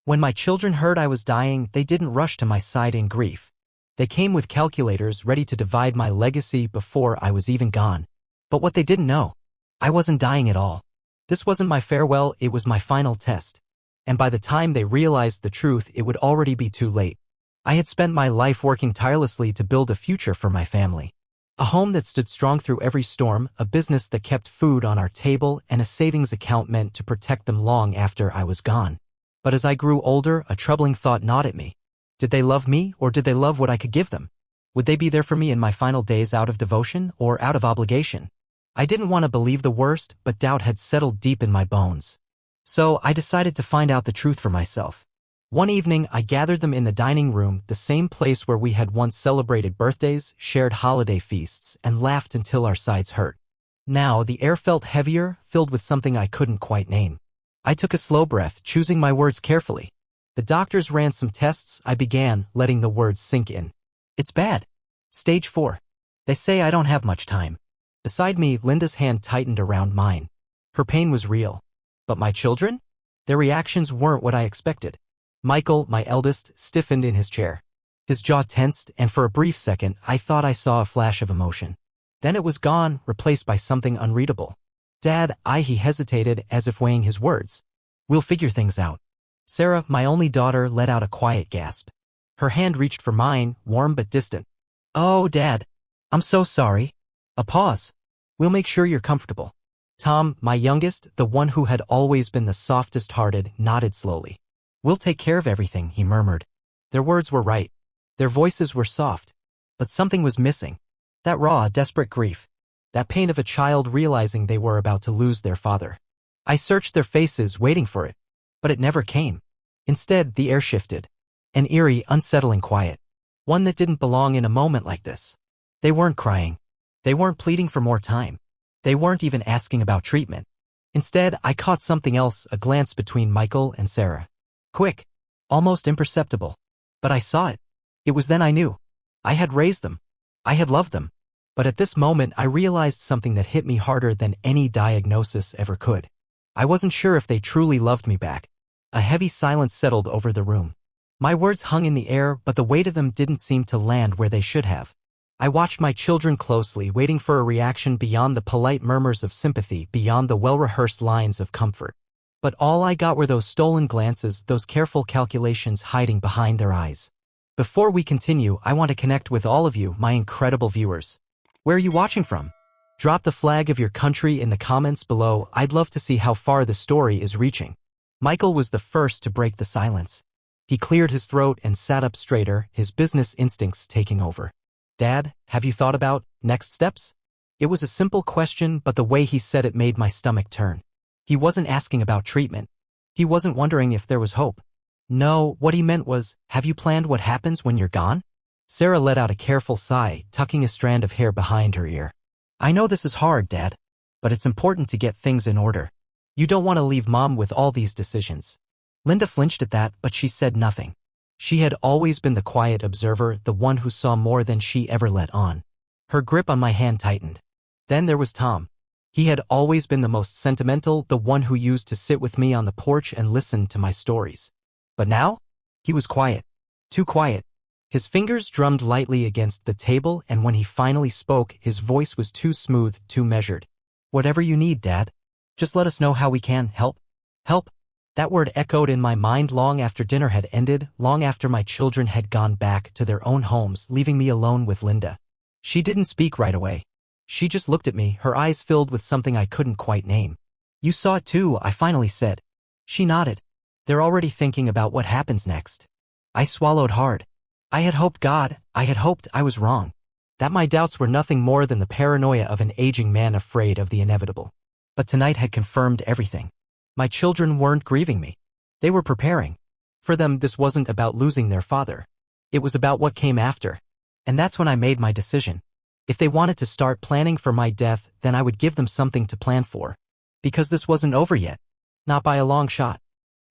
When my children heard I was dying, they didn't rush to my side in grief. They came with calculators ready to divide my legacy before I was even gone. But what they didn't know, I wasn't dying at all. This wasn't my farewell, it was my final test. And by the time they realized the truth, it would already be too late. I had spent my life working tirelessly to build a future for my family. A home that stood strong through every storm, a business that kept food on our table, and a savings account meant to protect them long after I was gone. But as I grew older, a troubling thought gnawed at me. Did they love me, or did they love what I could give them? Would they be there for me in my final days out of devotion or out of obligation? I didn't want to believe the worst, but doubt had settled deep in my bones. So I decided to find out the truth for myself. One evening, I gathered them in the dining room, the same place where we had once celebrated birthdays, shared holiday feasts, and laughed until our sides hurt. Now, the air felt heavier, filled with something I couldn't quite name. I took a slow breath, choosing my words carefully. The doctors ran some tests. I began, letting the words sink in. It's bad. Stage 4. They say I don't have much time. Beside me, Linda's hand tightened around mine. Her pain was real. But my children? Their reactions weren't what I expected. Michael, my eldest, stiffened in his chair. His jaw tensed, and for a brief second, I thought I saw a flash of emotion. Then it was gone, replaced by something unreadable. Dad, he hesitated, as if weighing his words. We'll figure things out. Sarah, my only daughter, let out a quiet gasp. Her hand reached for mine, warm but distant. Oh, Dad. I'm so sorry. A pause. We'll make sure you're comfortable. Tom, my youngest, the one who had always been the softest-hearted, nodded slowly. We'll take care of everything, he murmured. Their words were right. Their voices were soft. But something was missing. That raw, desperate grief. That pain of a child realizing they were about to lose their father. I searched their faces, waiting for it. But it never came. Instead, the air shifted. An eerie, unsettling quiet. One that didn't belong in a moment like this. They weren't crying. They weren't pleading for more time. They weren't even asking about treatment. Instead, I caught something else, a glance between Michael and Sarah. Quick. Almost imperceptible. But I saw it. It was then I knew. I had raised them. I had loved them. But at this moment, I realized something that hit me harder than any diagnosis ever could. I wasn't sure if they truly loved me back. A heavy silence settled over the room. My words hung in the air, but the weight of them didn't seem to land where they should have. I watched my children closely, waiting for a reaction beyond the polite murmurs of sympathy, beyond the well-rehearsed lines of comfort. But all I got were those stolen glances, those careful calculations hiding behind their eyes. Before we continue, I want to connect with all of you, my incredible viewers. Where are you watching from? Drop the flag of your country in the comments below. I'd love to see how far the story is reaching. Michael was the first to break the silence. He cleared his throat and sat up straighter, his business instincts taking over. Dad, have you thought about next steps? It was a simple question, but the way he said it made my stomach turn. He wasn't asking about treatment. He wasn't wondering if there was hope. No, what he meant was, have you planned what happens when you're gone? Sarah let out a careful sigh, tucking a strand of hair behind her ear. I know this is hard, Dad, but it's important to get things in order. You don't want to leave Mom with all these decisions. Linda flinched at that, but she said nothing. She had always been the quiet observer, the one who saw more than she ever let on. Her grip on my hand tightened. Then there was Tom. He had always been the most sentimental, the one who used to sit with me on the porch and listen to my stories. But now? He was quiet. Too quiet. His fingers drummed lightly against the table, and when he finally spoke, his voice was too smooth, too measured. Whatever you need, Dad. Just let us know how we can help. Help? That word echoed in my mind long after dinner had ended, long after my children had gone back to their own homes, leaving me alone with Linda. She didn't speak right away. She just looked at me, her eyes filled with something I couldn't quite name. You saw it too, I finally said. She nodded. They're already thinking about what happens next. I swallowed hard. I had hoped I was wrong. That my doubts were nothing more than the paranoia of an aging man afraid of the inevitable. But tonight had confirmed everything. My children weren't grieving me. They were preparing. For them, this wasn't about losing their father. It was about what came after. And that's when I made my decision. If they wanted to start planning for my death, then I would give them something to plan for. Because this wasn't over yet. Not by a long shot.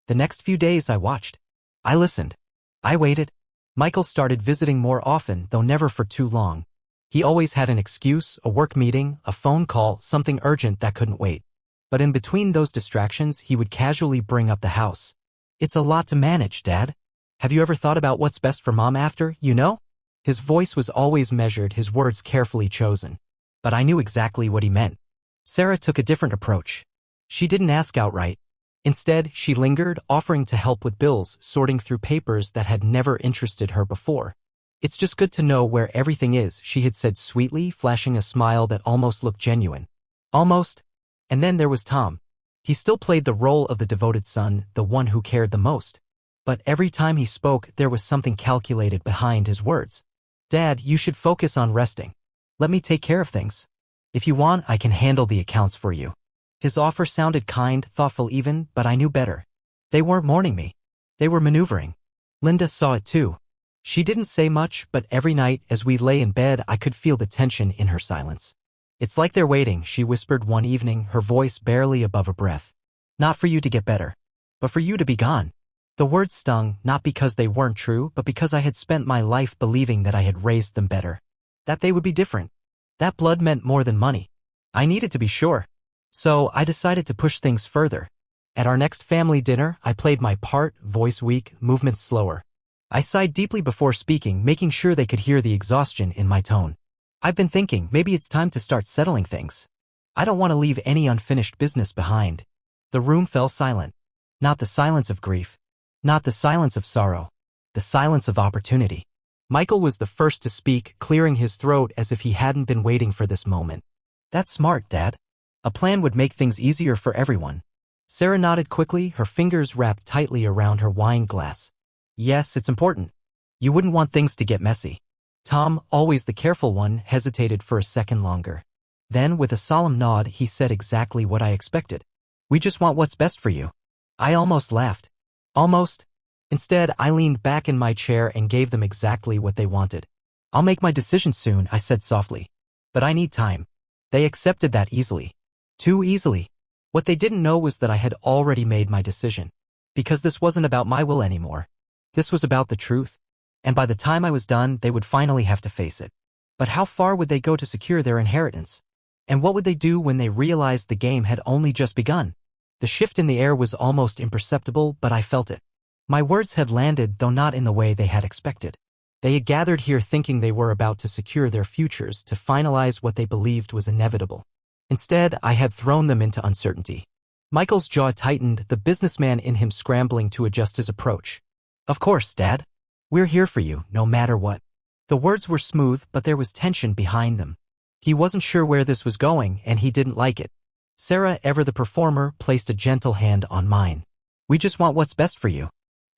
The next few days I watched. I listened. I waited. Michael started visiting more often, though never for too long. He always had an excuse, a work meeting, a phone call, something urgent that couldn't wait. But in between those distractions, he would casually bring up the house. It's a lot to manage, Dad. Have you ever thought about what's best for Mom after, you know? His voice was always measured, his words carefully chosen. But I knew exactly what he meant. Sarah took a different approach. She didn't ask outright. Instead, she lingered, offering to help with bills, sorting through papers that had never interested her before. It's just good to know where everything is, she had said sweetly, flashing a smile that almost looked genuine. Almost. And then there was Tom. He still played the role of the devoted son, the one who cared the most. But every time he spoke, there was something calculated behind his words. Dad, you should focus on resting. Let me take care of things. If you want, I can handle the accounts for you. His offer sounded kind, thoughtful even, but I knew better. They weren't mourning me. They were maneuvering. Linda saw it too. She didn't say much, but every night, as we lay in bed, I could feel the tension in her silence. It's like they're waiting, she whispered one evening, her voice barely above a breath. Not for you to get better, but for you to be gone. The words stung, not because they weren't true, but because I had spent my life believing that I had raised them better. That they would be different. That blood meant more than money. I needed to be sure. So I decided to push things further. At our next family dinner, I played my part, voice weak, movements slower. I sighed deeply before speaking, making sure they could hear the exhaustion in my tone. I've been thinking, maybe it's time to start settling things. I don't want to leave any unfinished business behind. The room fell silent. Not the silence of grief. Not the silence of sorrow. The silence of opportunity. Michael was the first to speak, clearing his throat as if he hadn't been waiting for this moment. That's smart, Dad. A plan would make things easier for everyone. Sarah nodded quickly, her fingers wrapped tightly around her wine glass. Yes, it's important. You wouldn't want things to get messy. Tom, always the careful one, hesitated for a second longer. Then, with a solemn nod, he said exactly what I expected. We just want what's best for you. I almost laughed. Almost. Instead, I leaned back in my chair and gave them exactly what they wanted. I'll make my decision soon, I said softly. But I need time. They accepted that easily. Too easily. What they didn't know was that I had already made my decision. Because this wasn't about my will anymore. This was about the truth. And by the time I was done, they would finally have to face it. But how far would they go to secure their inheritance? And what would they do when they realized the game had only just begun? The shift in the air was almost imperceptible, but I felt it. My words had landed, though not in the way they had expected. They had gathered here thinking they were about to secure their futures, to finalize what they believed was inevitable. Instead, I had thrown them into uncertainty. Michael's jaw tightened, the businessman in him scrambling to adjust his approach. Of course, Dad. We're here for you, no matter what. The words were smooth, but there was tension behind them. He wasn't sure where this was going, and he didn't like it. Sarah, ever the performer, placed a gentle hand on mine. We just want what's best for you.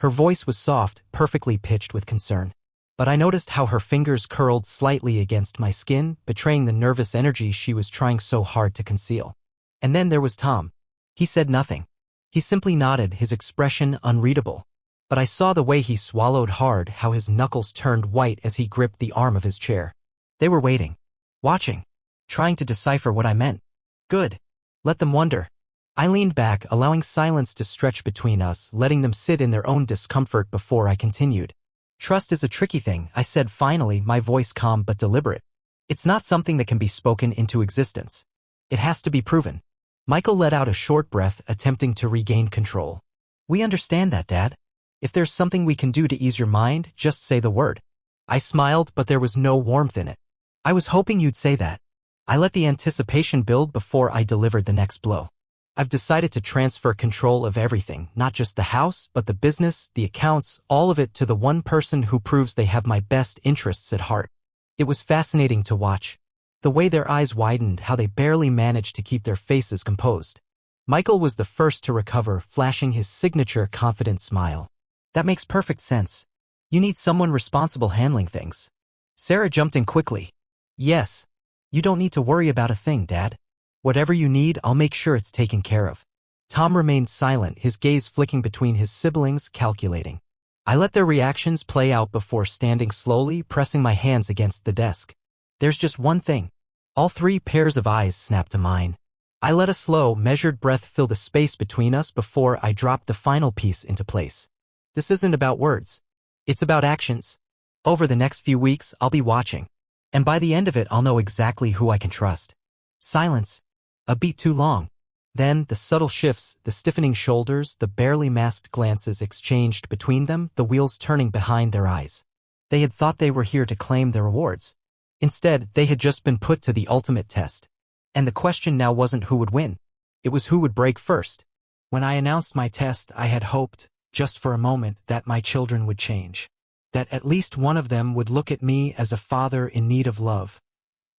Her voice was soft, perfectly pitched with concern. But I noticed how her fingers curled slightly against my skin, betraying the nervous energy she was trying so hard to conceal. And then there was Tom. He said nothing. He simply nodded, his expression unreadable. But I saw the way he swallowed hard, how his knuckles turned white as he gripped the arm of his chair. They were waiting. Watching. Trying to decipher what I meant. Good. Let them wonder. I leaned back, allowing silence to stretch between us, letting them sit in their own discomfort before I continued. Trust is a tricky thing, I said finally, my voice calm but deliberate. It's not something that can be spoken into existence. It has to be proven. Michael let out a short breath, attempting to regain control. We understand that, Dad. If there's something we can do to ease your mind, just say the word. I smiled, but there was no warmth in it. I was hoping you'd say that. I let the anticipation build before I delivered the next blow. I've decided to transfer control of everything, not just the house, but the business, the accounts, all of it to the one person who proves they have my best interests at heart. It was fascinating to watch. The way their eyes widened, how they barely managed to keep their faces composed. Michael was the first to recover, flashing his signature confident smile. That makes perfect sense. You need someone responsible handling things. Sarah jumped in quickly. Yes. You don't need to worry about a thing, Dad. Whatever you need, I'll make sure it's taken care of. Tom remained silent, his gaze flicking between his siblings, calculating. I let their reactions play out before standing slowly, pressing my hands against the desk. There's just one thing. All three pairs of eyes snapped to mine. I let a slow, measured breath fill the space between us before I dropped the final piece into place. This isn't about words. It's about actions. Over the next few weeks, I'll be watching. And by the end of it, I'll know exactly who I can trust. Silence. A beat too long. Then, the subtle shifts, the stiffening shoulders, the barely masked glances exchanged between them, the wheels turning behind their eyes. They had thought they were here to claim their rewards. Instead, they had just been put to the ultimate test. And the question now wasn't who would win. It was who would break first. When I announced my test, I had hoped, just for a moment, that my children would change. That at least one of them would look at me as a father in need of love,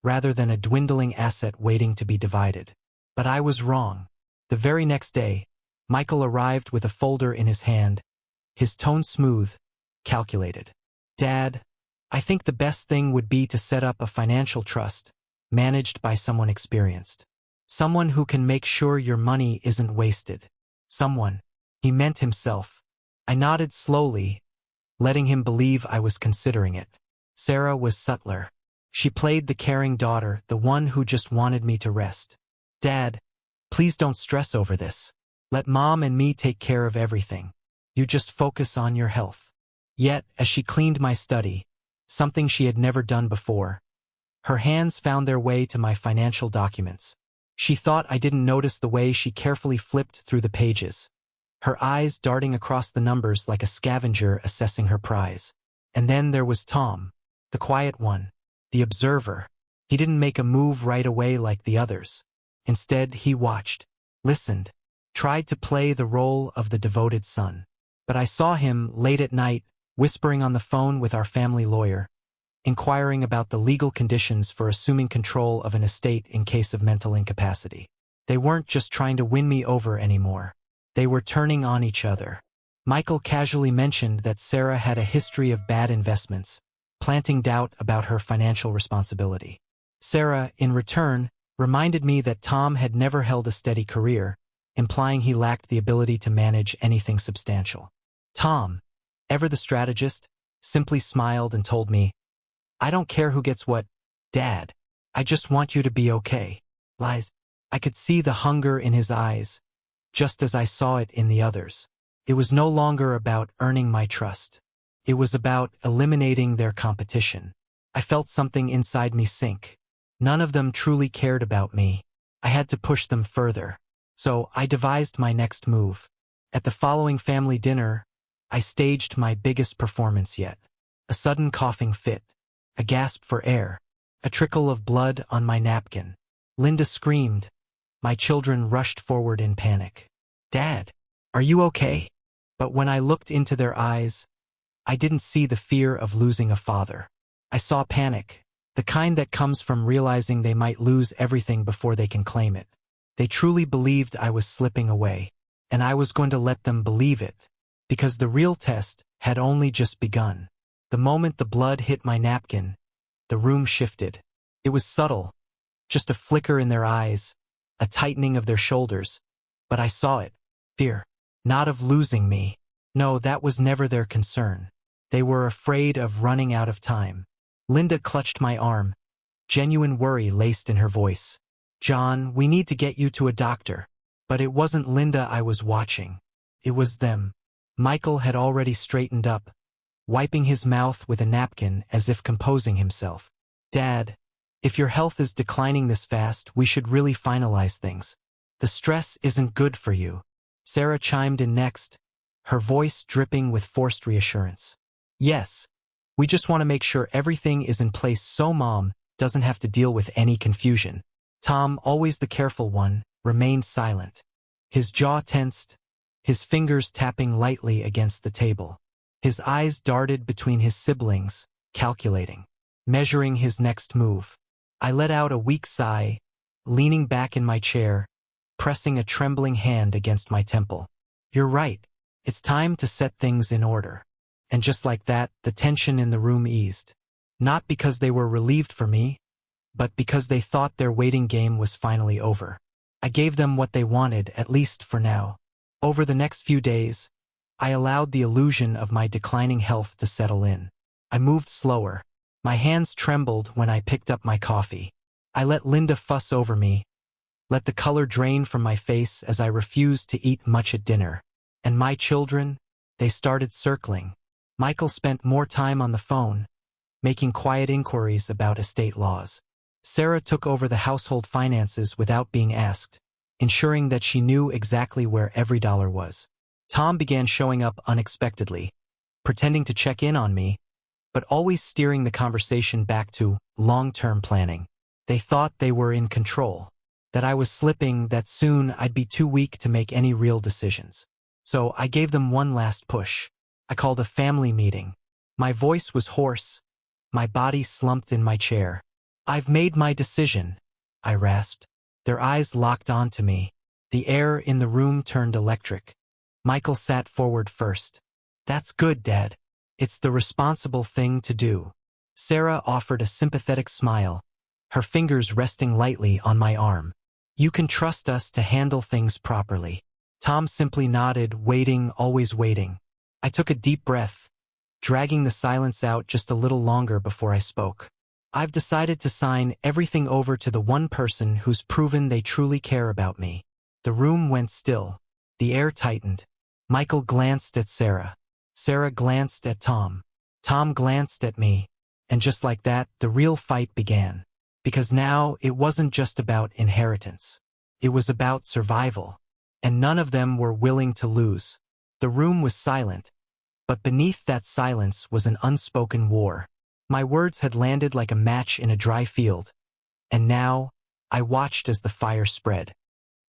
rather than a dwindling asset waiting to be divided. But I was wrong. The very next day, Michael arrived with a folder in his hand, his tone smooth, calculated. "Dad, I think the best thing would be to set up a financial trust, managed by someone experienced. Someone who can make sure your money isn't wasted." Someone. He meant himself. I nodded slowly, letting him believe I was considering it. Sarah was subtler. She played the caring daughter, the one who just wanted me to rest. "Dad, please don't stress over this. Let Mom and me take care of everything. You just focus on your health." Yet, as she cleaned my study, something she had never done before, her hands found their way to my financial documents. She thought I didn't notice the way she carefully flipped through the pages, her eyes darting across the numbers like a scavenger assessing her prize. And then there was Tom, the quiet one, the observer. He didn't make a move right away like the others. Instead, he watched, listened, tried to play the role of the devoted son. But I saw him late at night, whispering on the phone with our family lawyer, inquiring about the legal conditions for assuming control of an estate in case of mental incapacity. They weren't just trying to win me over anymore. They were turning on each other. Michael casually mentioned that Sarah had a history of bad investments, planting doubt about her financial responsibility. Sarah, in return, reminded me that Tom had never held a steady career, implying he lacked the ability to manage anything substantial. Tom, ever the strategist, simply smiled and told me, "I don't care who gets what, Dad. I just want you to be okay." Lies. I could see the hunger in his eyes, just as I saw it in the others. It was no longer about earning my trust. It was about eliminating their competition. I felt something inside me sink. None of them truly cared about me. I had to push them further. So I devised my next move. At the following family dinner, I staged my biggest performance yet. A sudden coughing fit. A gasp for air. A trickle of blood on my napkin. Linda screamed. My children rushed forward in panic. "Dad, are you okay?" But when I looked into their eyes, I didn't see the fear of losing a father. I saw panic, the kind that comes from realizing they might lose everything before they can claim it. They truly believed I was slipping away, and I was going to let them believe it, because the real test had only just begun. The moment the blood hit my napkin, the room shifted. It was subtle, just a flicker in their eyes, a tightening of their shoulders, but I saw it. Fear. Not of losing me. No, that was never their concern. They were afraid of running out of time. Linda clutched my arm, genuine worry laced in her voice. "John, we need to get you to a doctor." But it wasn't Linda I was watching. It was them. Michael had already straightened up, wiping his mouth with a napkin as if composing himself. "Dad, if your health is declining this fast, we should really finalize things. The stress isn't good for you." Sarah chimed in next, her voice dripping with forced reassurance. "Yes, we just want to make sure everything is in place so Mom doesn't have to deal with any confusion." Tom, always the careful one, remained silent. His jaw tensed, his fingers tapping lightly against the table. His eyes darted between his siblings, calculating, measuring his next move. I let out a weak sigh, leaning back in my chair, pressing a trembling hand against my temple. "You're right. It's time to set things in order." And just like that, the tension in the room eased. Not because they were relieved for me, but because they thought their waiting game was finally over. I gave them what they wanted, at least for now. Over the next few days, I allowed the illusion of my declining health to settle in. I moved slower. My hands trembled when I picked up my coffee. I let Linda fuss over me, let the color drain from my face as I refused to eat much at dinner. And my children, they started circling. Michael spent more time on the phone, making quiet inquiries about estate laws. Sarah took over the household finances without being asked, ensuring that she knew exactly where every dollar was. Tom began showing up unexpectedly, pretending to check in on me, but always steering the conversation back to long-term planning. They thought they were in control, that I was slipping, that soon I'd be too weak to make any real decisions. So I gave them one last push. I called a family meeting. My voice was hoarse. My body slumped in my chair. "I've made my decision," I rasped. Their eyes locked onto me. The air in the room turned electric. Michael sat forward first. "That's good, Dad. It's the responsible thing to do." Sarah offered a sympathetic smile, her fingers resting lightly on my arm. "You can trust us to handle things properly." Tom simply nodded, waiting, always waiting. I took a deep breath, dragging the silence out just a little longer before I spoke. "I've decided to sign everything over to the one person who's proven they truly care about me." The room went still. The air tightened. Michael glanced at Sarah. Sarah glanced at Tom. Tom glanced at me. And just like that, the real fight began. Because now it wasn't just about inheritance. It was about survival. And none of them were willing to lose. The room was silent. But beneath that silence was an unspoken war. My words had landed like a match in a dry field. And now, I watched as the fire spread.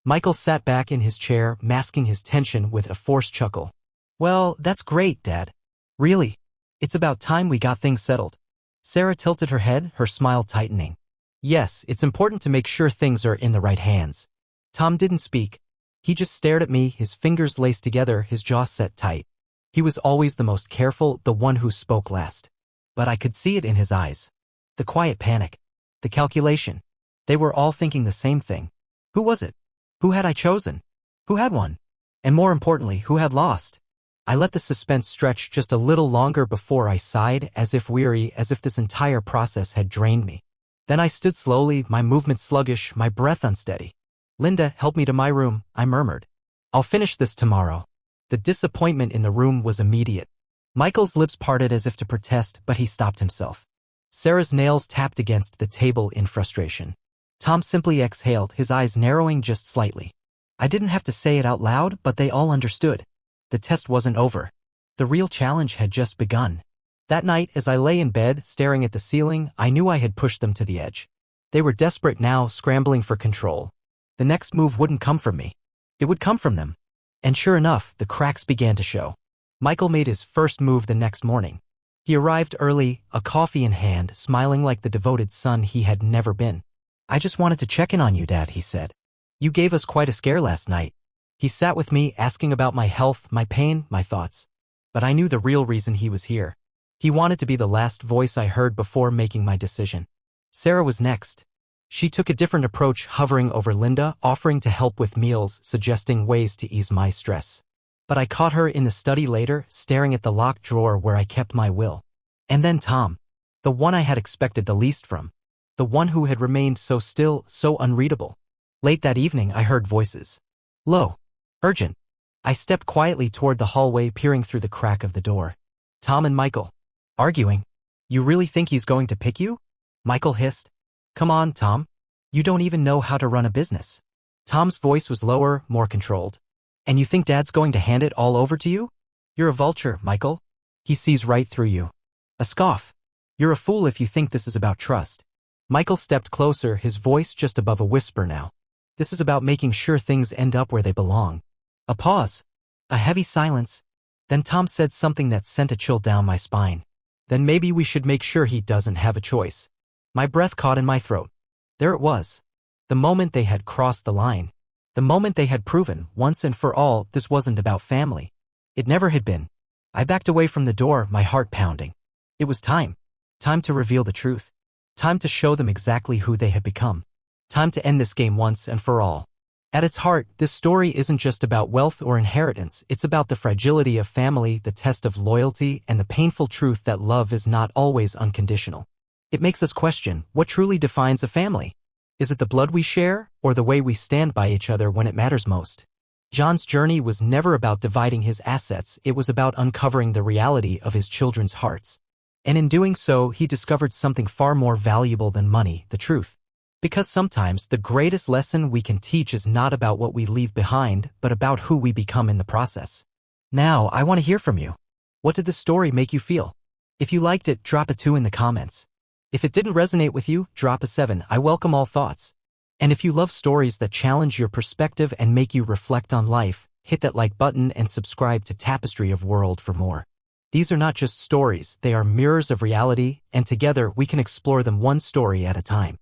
Michael sat back in his chair, masking his tension with a forced chuckle. "Well, that's great, Dad. Really, it's about time we got things settled." Sarah tilted her head, her smile tightening. "Yes, it's important to make sure things are in the right hands." Tom didn't speak. He just stared at me, his fingers laced together, his jaw set tight. He was always the most careful, the one who spoke last. But I could see it in his eyes. The quiet panic. The calculation. They were all thinking the same thing. Who was it? Who had I chosen? Who had won? And more importantly, who had lost? I let the suspense stretch just a little longer before I sighed, as if weary, as if this entire process had drained me. Then I stood slowly, my movement sluggish, my breath unsteady. "Linda, help me to my room," I murmured. "I'll finish this tomorrow." The disappointment in the room was immediate. Michael's lips parted as if to protest, but he stopped himself. Sarah's nails tapped against the table in frustration. Tom simply exhaled, his eyes narrowing just slightly. I didn't have to say it out loud, but they all understood. The test wasn't over. The real challenge had just begun. That night, as I lay in bed, staring at the ceiling, I knew I had pushed them to the edge. They were desperate now, scrambling for control. The next move wouldn't come from me. It would come from them. And sure enough, the cracks began to show. Michael made his first move the next morning. He arrived early, a coffee in hand, smiling like the devoted son he had never been. "I just wanted to check in on you, Dad," he said. "You gave us quite a scare last night." He sat with me, asking about my health, my pain, my thoughts. But I knew the real reason he was here. He wanted to be the last voice I heard before making my decision. Sarah was next. She took a different approach, hovering over Linda, offering to help with meals, suggesting ways to ease my stress. But I caught her in the study later, staring at the locked drawer where I kept my will. And then Tom. The one I had expected the least from. The one who had remained so still, so unreadable. Late that evening, I heard voices. Low. Urgent. I stepped quietly toward the hallway, peering through the crack of the door. Tom and Michael. Arguing. "You really think he's going to pick you?" Michael hissed. "Come on, Tom. You don't even know how to run a business." Tom's voice was lower, more controlled. "And you think Dad's going to hand it all over to you? You're a vulture, Michael. He sees right through you. A scoff. You're a fool if you think this is about trust." Michael stepped closer, his voice just above a whisper now. "This is about making sure things end up where they belong." A pause. A heavy silence. Then Tom said something that sent a chill down my spine. "Then maybe we should make sure he doesn't have a choice." My breath caught in my throat. There it was. The moment they had crossed the line. The moment they had proven, once and for all, this wasn't about family. It never had been. I backed away from the door, my heart pounding. It was time. Time to reveal the truth. Time to show them exactly who they had become. Time to end this game once and for all. At its heart, this story isn't just about wealth or inheritance, it's about the fragility of family, the test of loyalty, and the painful truth that love is not always unconditional. It makes us question, what truly defines a family? Is it the blood we share, or the way we stand by each other when it matters most? John's journey was never about dividing his assets, it was about uncovering the reality of his children's hearts. And in doing so, he discovered something far more valuable than money, the truth. Because sometimes the greatest lesson we can teach is not about what we leave behind, but about who we become in the process. Now, I want to hear from you. What did the story make you feel? If you liked it, drop a 2 in the comments. If it didn't resonate with you, drop a 7. I welcome all thoughts. And if you love stories that challenge your perspective and make you reflect on life, hit that like button and subscribe to Tapestry of World for more. These are not just stories, they are mirrors of reality, and together we can explore them one story at a time.